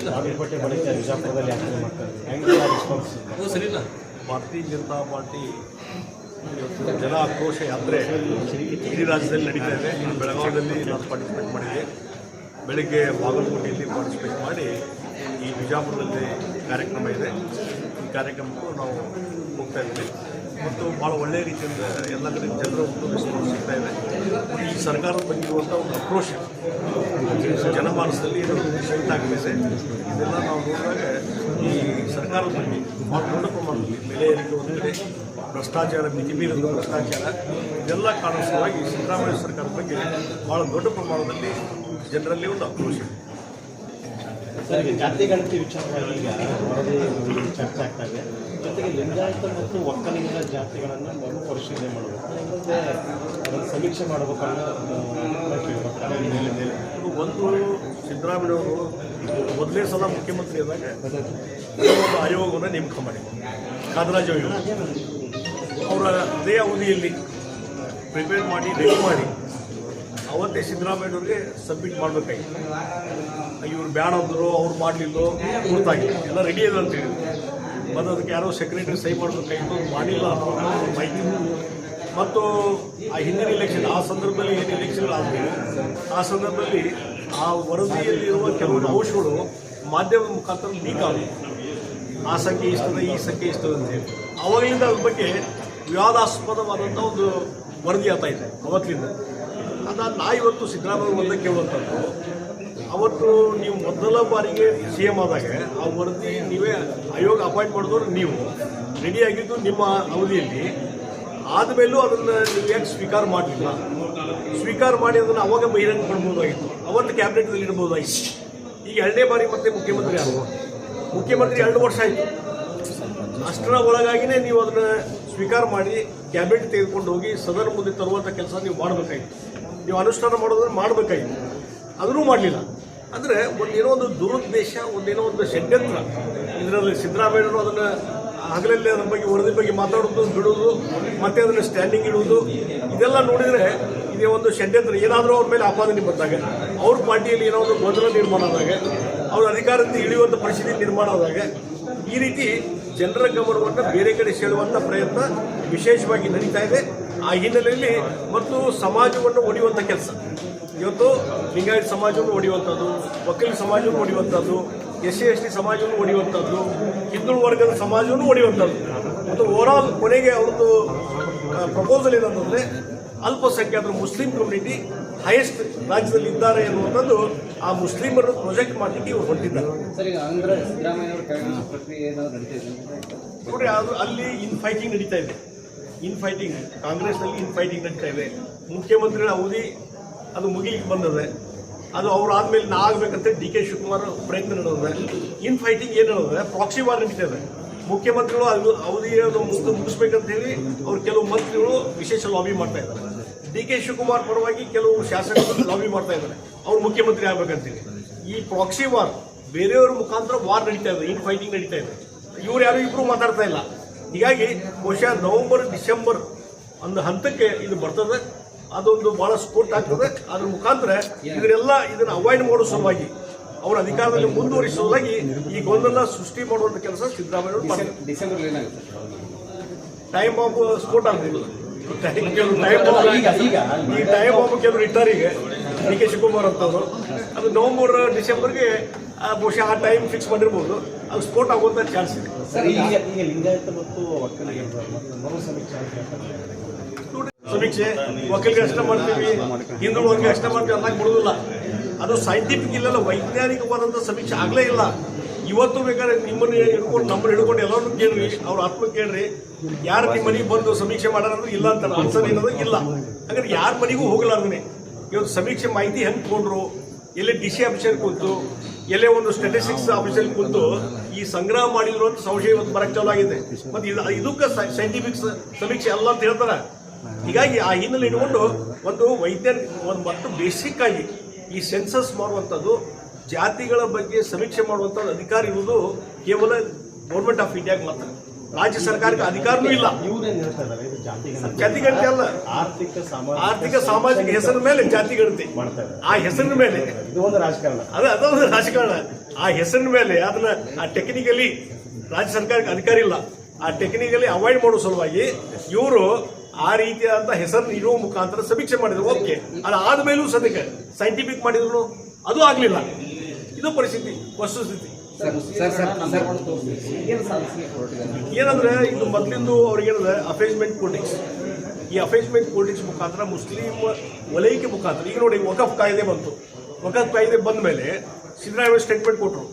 ಬಾಗಲಕೋಟೆ ಬಳಿಕ ಬಿಜಾಪುರದಲ್ಲಿ ಯಾತ್ರೆ ಮಾಡ್ತಾರೆ, ಸರಿನಾ? ಭಾರತೀಯ ಜನತಾ ಪಾರ್ಟಿ ಜನ ಆಕ್ರೋಶ ಯಾತ್ರೆ ಇಡೀ ರಾಜ್ಯದಲ್ಲಿ ನಡೀತಾ ಇದೆ. ಬೆಳಗಾವಿಯಲ್ಲಿ ನಾನು ಪಾರ್ಟಿಸಿಪೇಟ್ ಮಾಡಿದ್ದೆ. ಬೆಳಗ್ಗೆ ಬಾಗಲಕೋಟೆಯಲ್ಲಿ ಪಾರ್ಟಿಸಿಪೇಟ್ ಮಾಡಿ ಈ ಬಿಜಾಪುರದಲ್ಲಿ ಕಾರ್ಯಕ್ರಮ ಇದೆ. ಈ ಕಾರ್ಯಕ್ರಮಕ್ಕೂ ನಾವು ಹೋಗ್ತಾ ಇದ್ದೀವಿ ಮತ್ತು ಭಾಳ ಒಳ್ಳೆಯ ರೀತಿಯಿಂದ ಎಲ್ಲ ಕಡೆ ಜನರ ಒಂದು ರೆಸ್ಪಾನ್ಸ್ ಸಿಗ್ತಾ ಇದೆ. ಈ ಸರ್ಕಾರದ ಬಗ್ಗೆ ಇರುವಂಥ ಒಂದು ಆಕ್ರೋಶ ಜನಮಾನಸದಲ್ಲಿ ಶಕ್ತಾಗಿದೆ. ಇದೆಲ್ಲ ನಾವು ನೋಡಿದಾಗ ಈ ಸರ್ಕಾರದ ಬಗ್ಗೆ ಭಾಳ ದೊಡ್ಡ ಪ್ರಮಾಣದಲ್ಲಿ ಬೆಲೆ ಏರಿಕೆ ಒಂದು ಕಡೆ, ಭ್ರಷ್ಟಾಚಾರ, ಮಿತಿಮೀರಿದ ಭ್ರಷ್ಟಾಚಾರ, ಇದೆಲ್ಲ ಕಾರಣದ ಸಲುವಾಗಿ ಸಿದ್ದರಾಮಯ್ಯ ಸರ್ಕಾರದ ಬಗ್ಗೆ ಭಾಳ ದೊಡ್ಡ ಪ್ರಮಾಣದಲ್ಲಿ ಜನರಲ್ಲಿ ಒಂದು ಆಕ್ರೋಶ. ಸರ್, ಜಾತಿ ಗಣತಿ ವಿಚಾರವಾಗಿ ಈಗ ವರದಿ ಚರ್ಚೆ ಆಗ್ತಾ ಇದೆ. ಜೊತೆಗೆ ಲಿಂಗಾಯತ ಮತ್ತು ಒಕ್ಕಲಿಗರ ಜಾತಿಗಳನ್ನು ಮರು ಪರಿಶೀಲನೆ ಮಾಡಬೇಕು, ಅದನ್ನು ಸಮೀಕ್ಷೆ ಮಾಡಬೇಕನ್ನೋ ಒಂದು ಸಿದ್ದರಾಮಯ್ಯವರು ಮೊದಲನೇ ಸಲ ಮುಖ್ಯಮಂತ್ರಿ ಆದಾಗ ಒಂದು ಆಯೋಗವನ್ನು ನೇಮಕ ಮಾಡಿದರು, ಕಾದರಾಜ್ ಆಯೋಗ. ಅವರ ಅದೇ ಅವಧಿಯಲ್ಲಿ ಪ್ರಿಪೇರ್ ಮಾಡಿ ರೆಡಿ ಮಾಡಿ ಅವತ್ತೇ ಸಿದ್ದರಾಮಯ್ಯವ್ರಿಗೆ ಸಬ್ಮಿಟ್ ಮಾಡಬೇಕಾಗಿತ್ತು. ಇವ್ರು ಬ್ಯಾಡ ಅಂದರು, ಅವ್ರು ಮಾಡಲಿಲ್ಲೋ ಗೊತ್ತಾಗಿಲ್ಲ, ಎಲ್ಲ ರೆಡಿ ಇದೆ ಅಂತ ಹೇಳಿದ್ರು. ಮತ್ತು ಅದಕ್ಕೆ ಯಾರೋ ಸೆಕ್ರೆಟರಿ ಸಹಿ ಮಾಡಬೇಕಾಗಿತ್ತು, ಅವ್ರು ಮಾಡಿಲ್ಲ ಅನ್ನೋ ಮಾಹಿತಿ. ಮತ್ತು ಆ ಹಿಂದಿನ ಎಲೆಕ್ಷನ್, ಆ ಸಂದರ್ಭದಲ್ಲಿ ಏನು ಎಲೆಕ್ಷನ್ಗಳಾಗಬೇಕು, ಆ ಸಂದರ್ಭದಲ್ಲಿ ಆ ವರದಿಯಲ್ಲಿರುವ ಕೆಲವು ಅಂಶಗಳು ಮಾಧ್ಯಮದ ಮುಖಾಂತರ ಲೀಕ್ ಆಗಿದೆ. ಆ ಸಂಖ್ಯೆ ಇಷ್ಟದ, ಈ ಸಂಖ್ಯೆ ಇಷ್ಟದ ಅಂತ ಹೇಳಿ ಅವಾಗಲಿಂದ ಅದ್ರ ಬಗ್ಗೆ ವಿವಾದಾಸ್ಪದವಾದಂಥ ಒಂದು ವರದಿ ಆಗ್ತಾ ಇದೆ ಅವತ್ತಿನಿಂದ. ನಾ ಇವತ್ತು ಸಿದ್ದರಾಮಯ್ಯ ಒಂದಕ್ಕೆ ಕೇಳುವಂಥದ್ದು, ಅವತ್ತು ನೀವು ಮೊದಲ ಬಾರಿಗೆ ಸಿ ಎಂ ಆದಾಗ ಆ ವರದಿ ನೀವೇ ಆಯೋಗ ಅಪಾಯಿಂಟ್ ಮಾಡಿದವರು, ನೀವು ರೆಡಿಯಾಗಿದ್ದು ನಿಮ್ಮ ಅವಧಿಯಲ್ಲಿ, ಆದಮೇಲೂ ಅದನ್ನು ನೀವು ಯಾಕೆ ಸ್ವೀಕಾರ ಮಾಡಲಿಲ್ಲ? ಸ್ವೀಕಾರ ಮಾಡಿ ಅದನ್ನು ಅವಾಗ ಬಹಿರಂಗ ಪಡ್ಬೋದಾಗಿತ್ತು, ಅವತ್ತು ಕ್ಯಾಬಿನೆಟ್ನಲ್ಲಿ ಇಡ್ಬೋದಾಗಿತ್ತು. ಈಗ ಎರಡನೇ ಬಾರಿ ಮತ್ತೆ ಮುಖ್ಯಮಂತ್ರಿ ಆಗುವ ಮುಖ್ಯಮಂತ್ರಿ 2 ವರ್ಷ ಆಯಿತು. ಅಷ್ಟರ ಒಳಗಾಗಿಯೇ ನೀವು ಅದನ್ನು ಸ್ವೀಕಾರ ಮಾಡಿ ಕ್ಯಾಬಿನೆಟ್ ತೆಗೆದುಕೊಂಡು ಹೋಗಿ ಸದನ ಮುಂದೆ ತರುವಂಥ ಕೆಲಸ ನೀವು ಮಾಡಬೇಕಾಗಿತ್ತು. ನೀವು ಅನುಷ್ಠಾನ ಮಾಡೋದನ್ನು ಮಾಡಬೇಕಾಗಿತ್ತು, ಅದನ್ನೂ ಮಾಡಲಿಲ್ಲ. ಅಂದರೆ ಒಂದೇನೋ ಒಂದು ದುರುದ್ದೇಶ, ಒಂದೇನೋ ಒಂದು ಷಡ್ಯಂತ್ರ ಇದರಲ್ಲಿ ಸಿದ್ದರಾಮಯ್ಯವರು ಅದನ್ನು ಹಗಲಲ್ಲಿ ಅದ್ರ ಬಗ್ಗೆ ವರದಿ ಬಗ್ಗೆ ಮಾತಾಡೋದು, ಬಿಡೋದು, ಮತ್ತೆ ಅದನ್ನು ಸ್ಟ್ಯಾಂಡಿಂಗ್ ಇಡುವುದು, ಇದೆಲ್ಲ ನೋಡಿದರೆ ಇದೇ ಒಂದು ಷಡ್ಯಂತ್ರ. ಏನಾದರೂ ಅವ್ರ ಮೇಲೆ ಆಪಾದನೆ ಬಂದಾಗ, ಅವ್ರ ಪಾರ್ಟಿಯಲ್ಲಿ ಏನೋ ಒಂದು ಗೊಂದಲ ನಿರ್ಮಾಣ ಆದಾಗ, ಅವ್ರ ಅಧಿಕಾರದಿಂದ ಇಳಿಯುವಂಥ ಪರಿಸ್ಥಿತಿ ನಿರ್ಮಾಣ ಆದಾಗ ಈ ರೀತಿ ಜನರ ಗಮನವನ್ನು ಬೇರೆ ಕಡೆ ಸೆಳೆಯುವಂಥ ಪ್ರಯತ್ನ ವಿಶೇಷವಾಗಿ ನಡೀತಾ ಇದೆ. ಆ ಹಿನ್ನೆಲೆಯಲ್ಲಿ ಮತ್ತು ಸಮಾಜವನ್ನು ಒಡೆಯುವಂಥ ಕೆಲಸ, ಇವತ್ತು ಲಿಂಗಾಯತ ಸಮಾಜವನ್ನು ಒಡೆಯುವಂಥದ್ದು, ಒಕ್ಕಲಿಗ ಸಮಾಜವನ್ನು ಒಡೆಯುವಂಥದ್ದು, SC/ST ಸಮಾಜವನ್ನು ಒಡೆಯುವಂಥದ್ದು, ಹಿಂದುಳಿದ ವರ್ಗದ ಸಮಾಜವನ್ನು ಒಡೆಯುವಂಥದ್ದು, ಮತ್ತು ಓವರಾಲ್ ಕೊನೆಗೆ ಅವ್ರದ್ದು ಪ್ರಪೋಸಲ್ ಏನಂತಂದರೆ ಅಲ್ಪಸಂಖ್ಯಾತರು ಮುಸ್ಲಿಂ ಕಮ್ಯುನಿಟಿ ಹೈಯೆಸ್ಟ್ ರಾಜ್ಯದಲ್ಲಿ ಇದ್ದಾರೆ ಎನ್ನುವಂಥದ್ದು ಆ ಮುಸ್ಲಿಮರನ್ನು ಪ್ರೊಜೆಕ್ಟ್ ಮಾಡಲಿಕ್ಕೆ ಇವರು ಹೊರಟಿದ್ದಾರೆ. ನೋಡಿ, ಅದು ಅಲ್ಲಿ ಇನ್ಫೈಟಿಂಗ್ ನಡೀತಾ ಇದೆ. ಇನ್ಫೈಟಿಂಗ್ ಕಾಂಗ್ರೆಸ್ನಲ್ಲಿ ಇನ್ಫೈಟಿಂಗ್ ನಡೀತಾ ಇದೆ. ಮುಖ್ಯಮಂತ್ರಿಗಳ ಅವಧಿ ಅದು ಮುಗಿಲಿಕ್ಕೆ ಬಂದಿದೆ. ಅದು ಅವ್ರು ಆದಮೇಲೆ ನಾ ಆಗಬೇಕಂತ DK ಶಿವಕುಮಾರ್ ಪ್ರಯತ್ನ ನಡೆದಿದೆ. ಇನ್ಫೈಟಿಂಗ್ ಏನು ನಡೆದಿದೆ, ಪ್ರಾಕ್ಸಿ ವಾರ್ ನಡೀತಾ ಇದೆ. ಮುಖ್ಯಮಂತ್ರಿಗಳು ಅದು ಅವಧಿಯನ್ನು ಮುಗಿಸ್ಬೇಕಂತ ಹೇಳಿ ಅವ್ರು ಕೆಲವು ಮಂತ್ರಿಗಳು ವಿಶೇಷ ಲಾಬಿ ಮಾಡ್ತಾ ಇದ್ದಾರೆ. DK ಶಿವಕುಮಾರ್ ಪರವಾಗಿ ಕೆಲವು ಶಾಸಕರು ಲಾಬಿ ಮಾಡ್ತಾ ಇದ್ದಾರೆ, ಅವ್ರು ಮುಖ್ಯಮಂತ್ರಿ ಆಗ್ಬೇಕಂತೇಳಿ. ಈ ಪ್ರಾಕ್ಸಿ ವಾರ್ ಬೇರೆಯವ್ರ ಮುಖಾಂತರ ವಾರ್ ನಡೀತಾ ಇದೆ, ಇನ್ಫೈಟಿಂಗ್ ನಡೀತಾ ಇದೆ. ಇವ್ರು ಯಾರು ಇಬ್ಬರು ಮಾತಾಡ್ತಾ ಇಲ್ಲ. ಹೀಗಾಗಿ ಬಹುಶಃ ನವೆಂಬರ್ ಡಿಸೆಂಬರ್ ಒಂದು ಹಂತಕ್ಕೆ ಇದು ಬರ್ತದೆ. ಅದೊಂದು ಬಹಳ ಸ್ಫೋಟ ಆಗ್ತದೆ. ಅದ್ರ ಮುಖಾಂತರ ಇದನ್ನು ಅವಾಯ್ಡ್ ಮಾಡೋ ಸಲುವಾಗಿ, ಅವರ ಅಧಿಕಾರದಲ್ಲಿ ಮುಂದುವರಿಸುವುದಾಗಿ ಈ ಗೊಂದಲ ಸೃಷ್ಟಿ ಮಾಡುವಂಥ ಕೆಲಸ ಸಿದ್ದರಾಮಯ್ಯ ಮಾಡ್ತಾರೆ. ಟೈಮ್ ಬಾಂಬ್ ಸ್ಫೋಟ ಆಗ್ತಿಲ್ಲ. ಈ ಟೈಮ್ ಬಾಂಬ್ ಕೆಲವರು ಇಟ್ಟಾರೆ. ಈಗ DK ಶಿವಕುಮಾರ್ ಅಂತಂದ್ರು ಅದು ನವೆಂಬರ್ ಡಿಸೆಂಬರ್ಗೆ ಬಹುಶಃ ಆ ಟೈಮ್ ಫಿಕ್ಸ್ ಮಾಡಿರ್ಬೋದು. ಅದು ಸ್ಫೋಟ ಆಗುವಂಥ ಚಾನ್ಸ್ ಇದೆ. ಈಗ ಲಿಂಗಾಯತ ಮತ್ತು ಒಕ್ಕಲಿಗರ ಮರು ಸಮೀಕ್ಷೆ ಒಕ್ಕಲಿಗೆ ಅಷ್ಟೇ ಮಾಡ್ತೀವಿ, ಹಿಂದುಳಿದ ವರ್ಗ ಅಷ್ಟೇ ಮಾಡ್ತೀವಿ ಅನ್ನಕ್ಕೆ ಬಿಡೋದಿಲ್ಲ. ಅದು ಸೈಂಟಿಫಿಕ್ ಇಲ್ಲಲ್ಲ, ವೈಜ್ಞಾನಿಕವಾದಂಥ ಸಮೀಕ್ಷೆ ಆಗಲೇ ಇಲ್ಲ. ಇವತ್ತು ಬೇಕಾದ್ರೆ ನಮ್ಮನ್ನು ಹಿಡ್ಕೊಂಡು ಎಲ್ಲರೂ ಕೇಳ್ರಿ, ಅವ್ರ ಆತ್ಮ ಕೇಳ್ರಿ, ಯಾರು ನಿಮ್ಮ ಮನೆಗೆ ಬಂದು ಸಮೀಕ್ಷೆ ಮಾಡೋದಂದ್ರೆ ಇಲ್ಲ ಅಂತಾರೆ. ಆನ್ಸರ್ ಏನಂದ್ರೆ ಇಲ್ಲ. ಹಾಗಾದ್ರೆ ಯಾರ ಮನೆಗೂ ಹೋಗಲಾರ್ದೇ ಇವತ್ತು ಸಮೀಕ್ಷೆ ಮಾಹಿತಿ ಹೆಂಗೆ ತಗೊಂಡ್ರು, ಎಲ್ಲೇ DC ಆಫೀಸರ್ ಕುಂತು, ಎಲ್ಲೇ ಒಂದು ಸ್ಟ್ಯಾಟಿಸ್ಟಿಕ್ಸ್ ಆಫೀಸರ್ ಕುಂತು ಈ ಸಂಗ್ರಹ ಮಾಡಿದ್ರು ಅಂತ ಸಂಶಯ ಇವತ್ತು ಬರಕ್ಕೆ ಚಾಲು ಆಗಿದೆ. ಮತ್ತು ಇದಕ್ಕೆ ಸೈಂಟಿಫಿಕ್ ಸಮೀಕ್ಷೆ ಅಲ್ಲ ಅಂತ ಹೇಳ್ತಾರೆ. ಹೀಗಾಗಿ ಆ ಹಿನ್ನೆಲೆ ಇಟ್ಕೊಂಡು ಒಂದು ವೈಜ್ಞಾನಿಕ ಮತ್ತು ಬೇಸಿಕ್ ಆಗಿ ಈ ಸೆನ್ಸಸ್ ಮಾಡುವಂಥದ್ದು, ಜಾತಿಗಳ ಬಗ್ಗೆ ಸಮೀಕ್ಷೆ ಮಾಡುವಂಥದ್ದು ಅಧಿಕಾರ ಇರುವುದು ಕೇವಲ ಗೌರ್ಮೆಂಟ್ ಆಫ್ ಇಂಡಿಯಾಗೆ ಮಾತ್ರ. ರಾಜ್ಯ ಸರ್ಕಾರಕ್ಕೆ ಅಧಿಕಾರನೂ ಇಲ್ಲ. ಇವ್ರೇನ್ ಹೇಳ್ತಾ ಇದಾರೆ ಇದು ಜಾತಿಗಣತಿ ಅಲ್ಲ, ಆರ್ಥಿಕ ಸಾಮಾಜಿಕ ಹೆಸರಿನ ಮೇಲೆ ಜಾತಿಗಣತಿ ಮಾಡ್ತಾ ಇದ್ದಾರೆ. ಆ ಹೆಸರಿನ ಮೇಲೆ ಇದು ಒಂದು ರಾಜಕಾರಣ. ಅದೊಂದು ರಾಜಕಾರಣ. ಆ ಹೆಸರಿನ ಮೇಲೆ ಅದನ್ನ ಆ ಟೆಕ್ನಿಕಲಿ ರಾಜ್ಯ ಸರ್ಕಾರಕ್ಕೆ ಅಧಿಕಾರ ಇಲ್ಲ. ಆ ಟೆಕ್ನಿಕಲಿ ಅವಾಯ್ಡ್ ಮಾಡೋ ಸಲುವಾಗಿ ಇವರು ಆ ರೀತಿಯಾದಂತಹ ಹೆಸರು ಇರುವ ಮುಖಾಂತರ ಸಮೀಕ್ಷೆ ಮಾಡಿದ್ರು. ಓಕೆ, ಅದಾದ್ಮೇಲೂ ಸದ್ಯಕ್ಕೆ ಸೈಂಟಿಫಿಕ್ ಮಾಡಿದ್ರು ಅದು ಆಗ್ಲಿಲ್ಲ. ಇದು ಪರಿಸ್ಥಿತಿ, ವಸ್ತುಸ್ಥಿತಿ. ಏನಂದ್ರೆ ಇದು ಮೊದಲಿಂದು ಅವ್ರಿಗೇನಂದ್ರೆ ಅಫೇಜ್ಮೆಂಟ್ ಪೊಲಿಟಿಕ್ಸ್. ಈ ಅಫೇಜ್ಮೆಂಟ್ ಪೊಲಿಟಿಕ್ಸ್ ಮುಖಾಂತರ ಮುಸ್ಲಿಂ ವಲಯಕ್ಕೆ ಮುಖಾಂತರ ಈಗ ನೋಡಿ ವಕಫ್ ಕಾಯ್ದೆ ಬಂತು. ವಕಫ್ ಕಾಯ್ದೆ ಬಂದ ಮೇಲೆ ಸಿದ್ದರಾಮಯ್ಯ ಸ್ಟೇಟ್ಮೆಂಟ್ ಕೊಟ್ಟರು.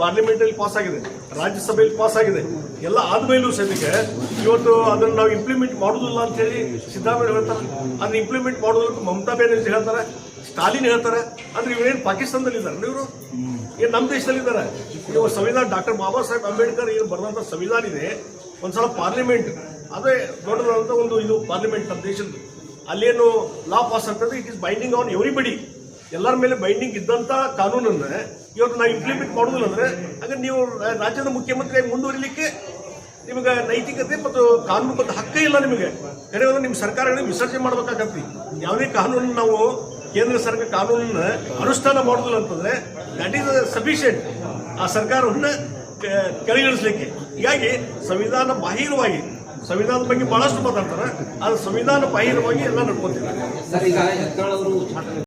ಪಾರ್ಲಿಮೆಂಟಲ್ಲಿ ಪಾಸ್ ಆಗಿದೆ, ರಾಜ್ಯಸಭೆಯಲ್ಲಿ ಪಾಸ್ ಆಗಿದೆ. ಎಲ್ಲ ಆದ್ಮೇಲೂ ಸದ್ಯಕ್ಕೆ ಇವತ್ತು ಅದನ್ನು ನಾವು ಇಂಪ್ಲಿಮೆಂಟ್ ಮಾಡುದಿಲ್ಲ ಅಂತ ಹೇಳಿ ಸಿದ್ದರಾಮಯ್ಯ ಹೇಳ್ತಾರೆ. ಅದನ್ನ ಇಂಪ್ಲಿಮೆಂಟ್ ಮಾಡೋದಕ್ಕೆ ಮಮತಾ ಬ್ಯಾನರ್ಜಿ ಹೇಳ್ತಾರೆ, ಸ್ಟಾಲಿನ್ ಹೇಳ್ತಾರೆ. ಅಂದ್ರೆ ಇವರೇನು ಪಾಕಿಸ್ತಾನದಲ್ಲಿ ಇದ್ದಾರೆ ಇವರು? ಏನು ನಮ್ಮ ದೇಶದಲ್ಲಿ ಇದ್ದಾರೆ? ನೀವು ಸಂವಿಧಾನ ಡಾಕ್ಟರ್ ಬಾಬಾ ಸಾಹೇಬ್ ಅಂಬೇಡ್ಕರ್ ಏನು ಬರೆದಂತ ಸಂವಿಧಾನ ಇದೆ, ಒಂದ್ಸಲ ಪಾರ್ಲಿಮೆಂಟ್ ಅದೇ ದೊಡ್ಡದಾದಂತ ಒಂದು ಇದು ಪಾರ್ಲಿಮೆಂಟ್ ನಮ್ಮ ದೇಶದ್ದು. ಅಲ್ಲೇನು ಲಾ ಪಾಸ್ ಆಗ್ತದೆ, it is binding on everybody. ಎಲ್ಲರ ಮೇಲೆ ಬೈಂಡಿಂಗ್ ಇದ್ದಂತ ಕಾನೂನನ್ನ ಇವತ್ತು ನಾವು ಇಂಪ್ಲಿಮೆಂಟ್ ಮಾಡುದಿಲ್ಲ ಅಂದ್ರೆ ಹಾಗೆ ನೀವು ರಾಜ್ಯದ ಮುಖ್ಯಮಂತ್ರಿಯಾಗಿ ಮುಂದುವರಿಲಿಕ್ಕೆ ನಿಮಗೆ ನೈತಿಕತೆ ಮತ್ತು ಕಾನೂನುಬದ್ಧ ಹಕ್ಕ ಇಲ್ಲ. ನಿಮಗೆ ಕರೆಯೋದು ನಿಮ್ಮ ಸರ್ಕಾರಗಳನ್ನ ವಿಸರ್ಜನೆ ಮಾಡಬೇಕಾಗತ್ತೆ. ಯಾವುದೇ ಕಾನೂನು ನಾವು ಕೇಂದ್ರ ಸರ್ಕಾರ ಕಾನೂನನ್ನ ಅನುಷ್ಠಾನ ಮಾಡುದಿಲ್ಲ ಅಂತಂದ್ರೆ ದಟ್ ಈಸ್ ಸಫಿಷಿಯಂಟ್ ಆ ಸರ್ಕಾರವನ್ನ ಕೆಳಗಿಳಿಸಲಿಕ್ಕೆ. ಹೀಗಾಗಿ ಸಂವಿಧಾನ ಬಾಹಿರವಾಗಿ ಸಂವಿಧಾನದ ಬಗ್ಗೆ ಬಹಳಷ್ಟು ಮಾತಾಡ್ತಾರೆ, ಆದ್ರೆ ಸಂವಿಧಾನ ಬಾಹಿರವಾಗಿ ಎಲ್ಲ ನಡ್ಕೊತಿದ್ದಾರೆ.